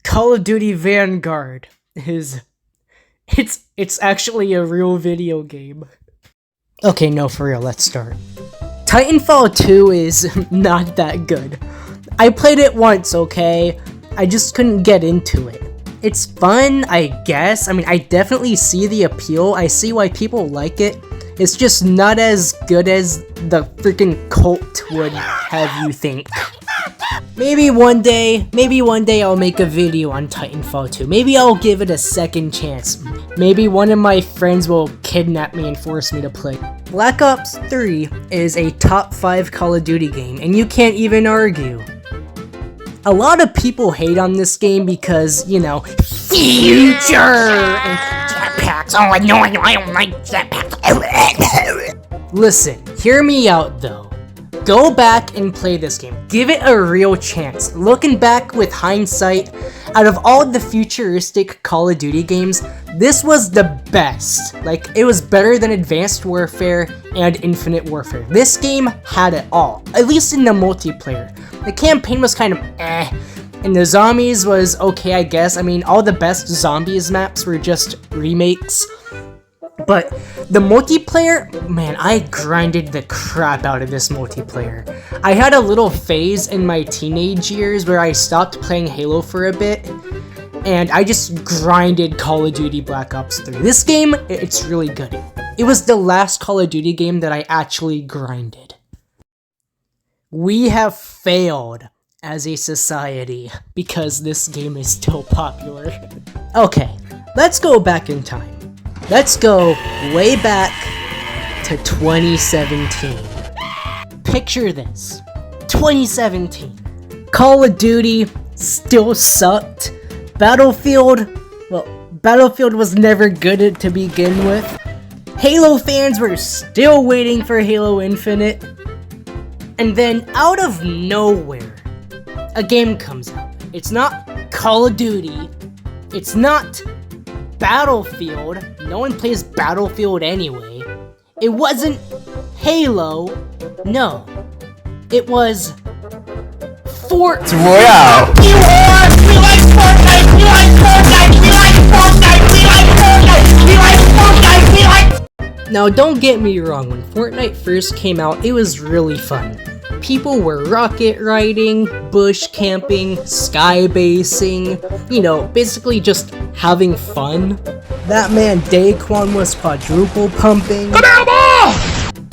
Call of Duty Vanguard is it's actually a real video game. Okay, no, for real, let's start. Titanfall 2 is not that good. I played it once, okay? I just couldn't get into it. It's fun, I guess. I mean, I definitely see the appeal. I see why people like it. It's just not as good as the freaking cult would have you think. Maybe one day I'll make a video on Titanfall 2. Maybe I'll give it a second chance. Maybe one of my friends will kidnap me and force me to play. Black Ops 3 is a top 5 Call of Duty game, and you can't even argue. A lot of people hate on this game because, you know, future and jetpacks. Oh, no, I don't like jetpacks. Listen, hear me out though. Go back and play this game. Give it a real chance. Looking back with hindsight, out of all the futuristic Call of Duty games, this was the best. Like, it was better than Advanced Warfare and Infinite Warfare. This game had it all, at least in the multiplayer. The campaign was kind of eh, and the zombies was okay, I guess. I mean, all the best zombies maps were just remakes. But the multiplayer, man, I grinded the crap out of this multiplayer. I had a little phase in my teenage years where I stopped playing Halo for a bit, and I just grinded Call of Duty Black Ops 3. This game, it's really good. It was the last Call of Duty game that I actually grinded. We have failed as a society because this game is still popular. Okay, let's go back in time. Let's go way back to 2017. Picture this. 2017. Call of Duty still sucked. Battlefield was never good to begin with. Halo fans were still waiting for Halo Infinite. And then out of nowhere, a game comes out. It's not Call of Duty. It's not Battlefield. No one plays Battlefield anyway. It wasn't Halo. No. It was Fortnite. Royale. We like Fortnite. We like Fortnite. We like Fortnite. We like Fortnite. We like Fortnite. We like. Now, don't get me wrong. When Fortnite first came out, it was really fun. People were rocket riding, bush camping, skybasing, you know, basically just having fun. That man Daquan was quadruple pumping.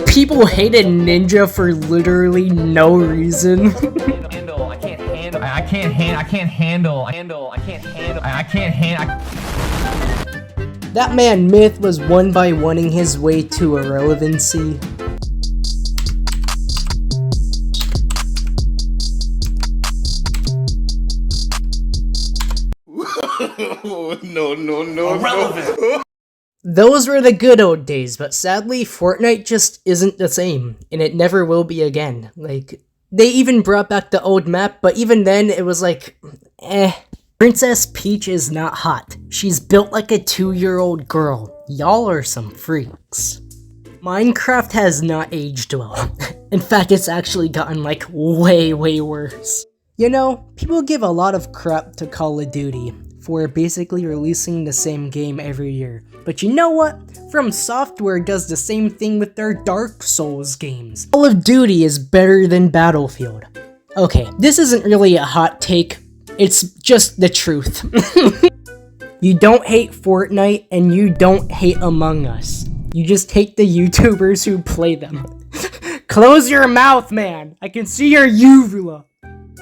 People hated Ninja for literally no reason. I can't handle. That man Myth was one by oneing his way to irrelevancy. No. Those were the good old days, but sadly, Fortnite just isn't the same, and it never will be again. Like, they even brought back the old map, but even then, it was like, eh. Princess Peach is not hot. She's built like a 2-year-old girl. Y'all are some freaks. Minecraft has not aged well. In fact, it's actually gotten like way worse. You know, people give a lot of crap to Call of Duty for basically releasing the same game every year. But you know what? From Software does the same thing with their Dark Souls games. Call of Duty is better than Battlefield. Okay, this isn't really a hot take, it's just the truth. You don't hate Fortnite and you don't hate Among Us. You just hate the YouTubers who play them. Close your mouth, man! I can see your uvula!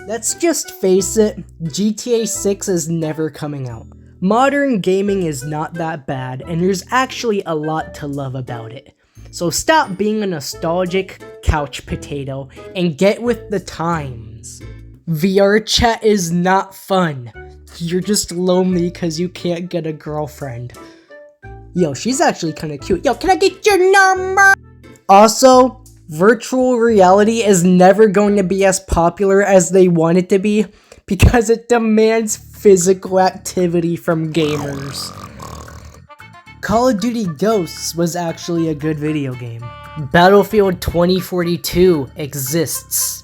Let's just face it, GTA 6 is never coming out. Modern gaming is not that bad, and there's actually a lot to love about it. So stop being a nostalgic couch potato and get with the times. VR chat is not fun. You're just lonely because you can't get a girlfriend. Yo, she's actually kinda cute. Yo, can I get your number? Also, virtual reality is never going to be as popular as they want it to be because it demands physical activity from gamers. Call of Duty Ghosts was actually a good video game. Battlefield 2042 exists.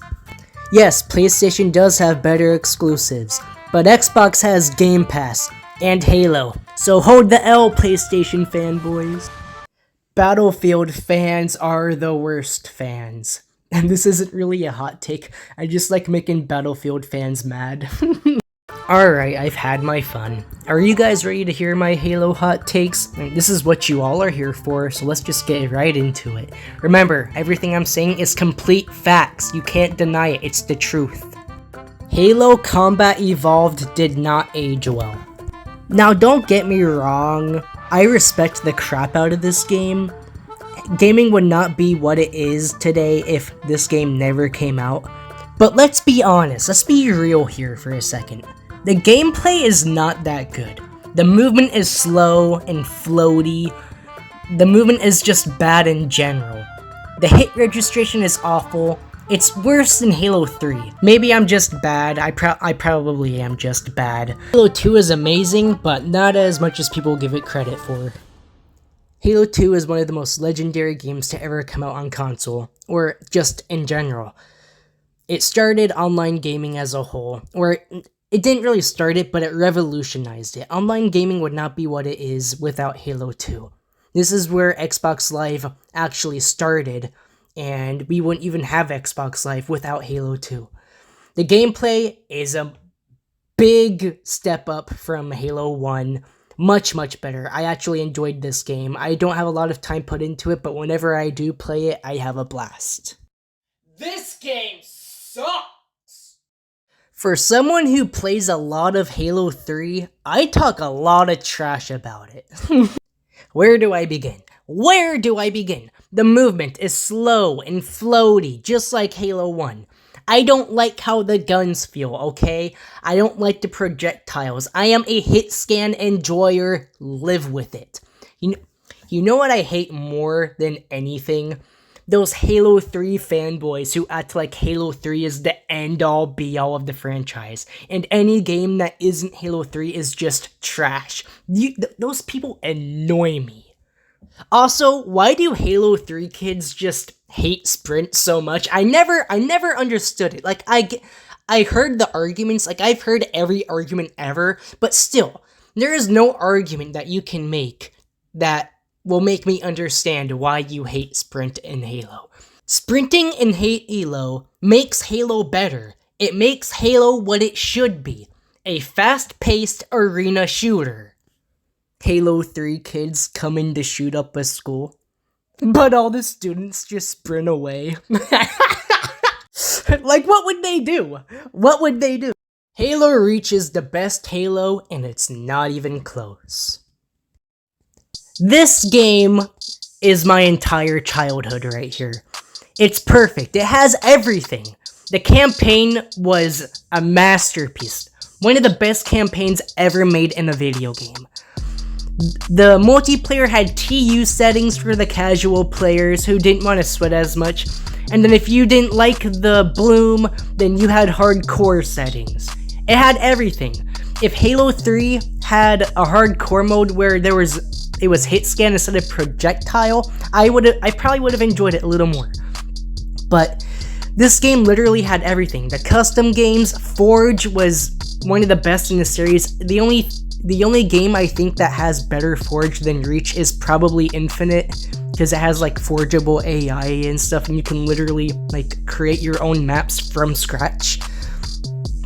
Yes, PlayStation does have better exclusives, but Xbox has Game Pass and Halo, so hold the L, PlayStation fanboys. Battlefield fans are the worst fans. And this isn't really a hot take, I just like making Battlefield fans mad. Alright, I've had my fun. Are you guys ready to hear my Halo hot takes? This is what you all are here for, so let's just get right into it. Remember, everything I'm saying is complete facts. You can't deny it, it's the truth. Halo Combat Evolved did not age well. Now don't get me wrong, I respect the crap out of this game. Gaming would not be what it is today if this game never came out. But let's be honest, let's be real here for a second. The gameplay is not that good. The movement is slow and floaty. The movement is just bad in general. The hit registration is awful. It's worse than Halo 3. Maybe I'm just bad, I probably am just bad. Halo 2 is amazing, but not as much as people give it credit for. Halo 2 is one of the most legendary games to ever come out on console, or just in general. It started online gaming as a whole, or it didn't really start it, but it revolutionized it. Online gaming would not be what it is without Halo 2. This is where Xbox Live actually started, and we wouldn't even have Xbox Live without Halo 2. The gameplay is a big step up from Halo 1. Much better. I actually enjoyed this game. I don't have a lot of time put into it, but whenever I do play it, I have a blast. This game sucks! For someone who plays a lot of Halo 3, I talk a lot of trash about it. Where do I begin? Where do I begin? The movement is slow and floaty, just like Halo 1. I don't like how the guns feel, okay? I don't like the projectiles. I am a hit scan enjoyer. Live with it. You know what I hate more than anything? Those Halo 3 fanboys who act like Halo 3 is the end-all be-all of the franchise, and any game that isn't Halo 3 is just trash. Those people annoy me. Also, why do Halo 3 kids just hate Sprint so much? I never understood it. Like, I heard the arguments, like, I've heard every argument ever, but still, there is no argument that you can make that will make me understand why you hate Sprint in Halo. Sprinting in Halo makes Halo better. It makes Halo what it should be. A fast-paced arena shooter. Halo 3 kids coming to shoot up a school, but all the students just sprint away. Like, what would they do? What would they do? Halo Reach is the best Halo, and it's not even close. This game is my entire childhood right here. It's perfect. It has everything. The campaign was a masterpiece. One of the best campaigns ever made in a video game. The multiplayer had TU settings for the casual players who didn't want to sweat as much, and then if you didn't like the bloom, then you had hardcore settings. It had everything. If Halo 3 had a hardcore mode where it was hit scan instead of projectile, I probably would have enjoyed it a little more. But this game literally had everything. The custom games, Forge was one of the best in the series. The only game I think that has better Forge than Reach is probably Infinite, because it has like forgeable AI and stuff, and you can literally like create your own maps from scratch.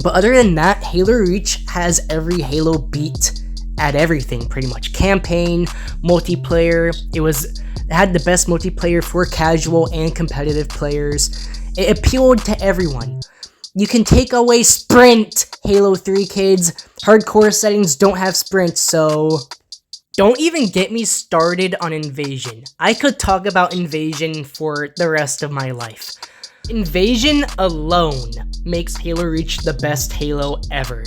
But other than that, Halo Reach has every Halo beat at everything pretty much. Campaign, multiplayer, it had the best multiplayer for casual and competitive players. It appealed to everyone. You can take away Sprint, Halo 3 kids. Hardcore settings don't have Sprint, so don't even get me started on Invasion. I could talk about Invasion for the rest of my life. Invasion alone makes Halo Reach the best Halo ever.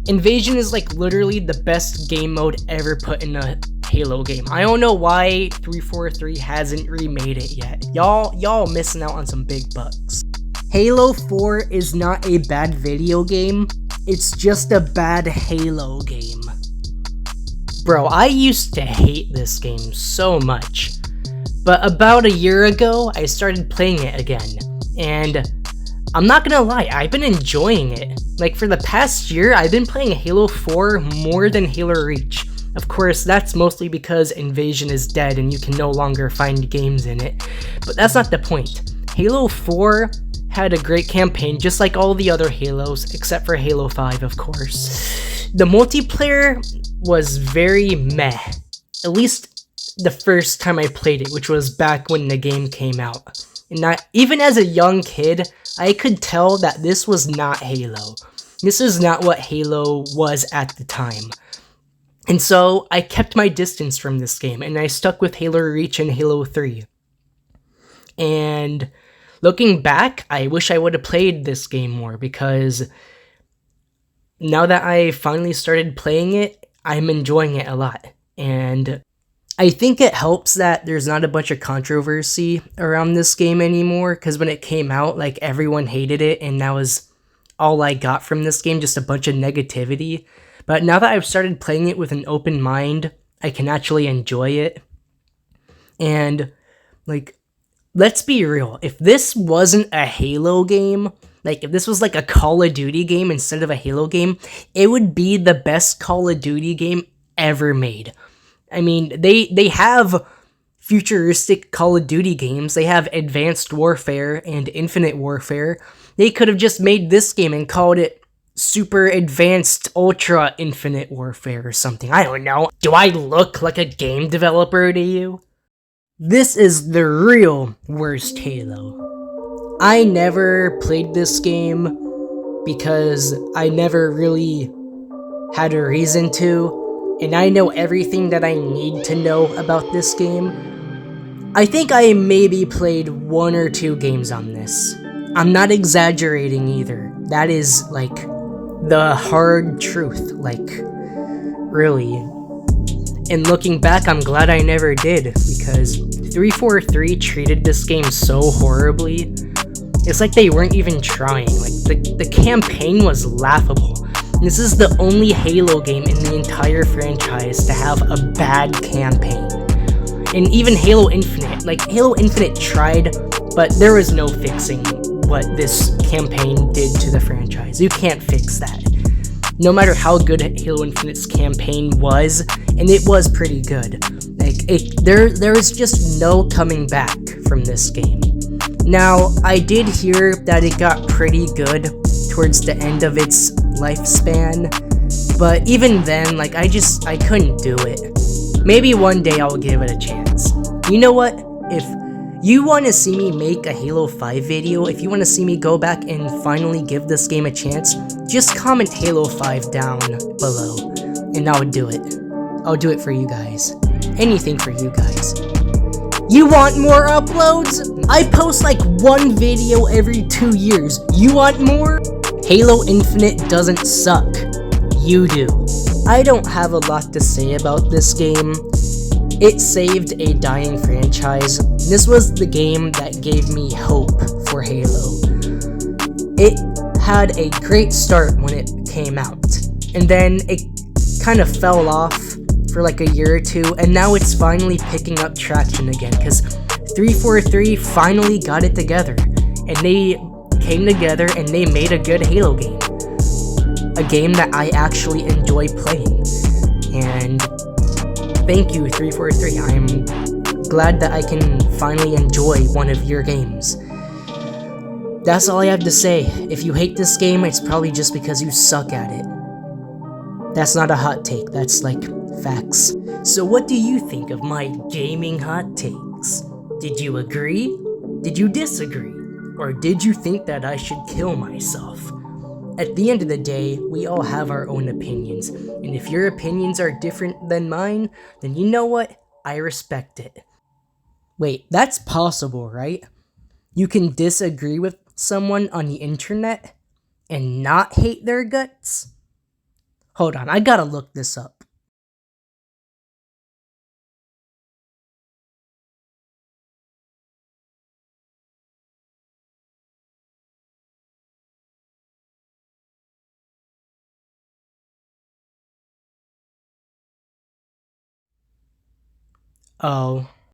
Invasion is like literally the best game mode ever put in a Halo game. I don't know why 343 hasn't remade it yet. Y'all missing out on some big bucks. Halo 4 is not a bad video game, it's just a bad Halo game. Bro, I used to hate this game so much, but about a year ago, I started playing it again, and I'm not gonna lie, I've been enjoying it. Like, for the past year, I've been playing Halo 4 more than Halo Reach. Of course, that's mostly because Invasion is dead and you can no longer find games in it. But that's not the point. Halo 4 had a great campaign, just like all the other Halos, except for Halo 5, of course. The multiplayer was very meh. At least the first time I played it, which was back when the game came out. And even as a young kid, I could tell that this was not Halo. This is not what Halo was at the time. And so I kept my distance from this game, and I stuck with Halo Reach and Halo 3. And looking back, I wish I would have played this game more, because now that I finally started playing it, I'm enjoying it a lot. And I think it helps that there's not a bunch of controversy around this game anymore, because when it came out, like, everyone hated it, and that was all I got from this game, just a bunch of negativity. But now that I've started playing it with an open mind, I can actually enjoy it. And, like, let's be real, if this wasn't a Halo game, like, if this was like a Call of Duty game instead of a Halo game, it would be the best Call of Duty game ever made. I mean, they have futuristic Call of Duty games. They have Advanced Warfare and Infinite Warfare. They could have just made this game and called it Super Advanced Ultra Infinite Warfare or something. I don't know. Do I look like a game developer to you? This is the real worst Halo. I never played this game because I never really had a reason to, and I know everything that I need to know about this game. I think I maybe played 1 or 2 games on this. I'm not exaggerating either. That is, like, the hard truth, like, really. And looking back, I'm glad I never did, because 343 treated this game so horribly. It's like they weren't even trying. Like, the campaign was laughable. This is the only Halo game in the entire franchise to have a bad campaign. And even Halo Infinite, like, Halo Infinite tried, but there was no fixing what this campaign did to the franchise. You can't fix that. No matter how good Halo Infinite's campaign was, and it was pretty good, like, there is just no coming back from this game. Now, I did hear that it got pretty good towards the end of its lifespan, but even then, like, I couldn't do it. Maybe one day I'll give it a chance. You know what? If you want to see me make a Halo 5 video, if you want to see me go back and finally give this game a chance, just comment Halo 5 down below, and I'll do it. I'll do it for you guys. Anything for you guys. You want more uploads? I post like 1 video every 2 years. You want more? Halo Infinite doesn't suck. You do. I don't have a lot to say about this game. It saved a dying franchise. This was the game that gave me hope for Halo. It had a great start when it came out, and then it kind of fell off for like a year or 2, and now it's finally picking up traction again, because 343 finally got it together, and they came together and they made a good Halo game. A game that I actually enjoy playing. And thank you, 343. I'm glad that I can finally enjoy one of your games. That's all I have to say. If you hate this game, it's probably just because you suck at it. That's not a hot take, that's like facts. So what do you think of my gaming hot takes? Did you agree? Did you disagree? Or did you think that I should kill myself? At the end of the day, we all have our own opinions, and if your opinions are different than mine, then you know what? I respect it. Wait, that's possible, right? You can disagree with someone on the internet and not hate their guts? Hold on, I gotta look this up. Oh,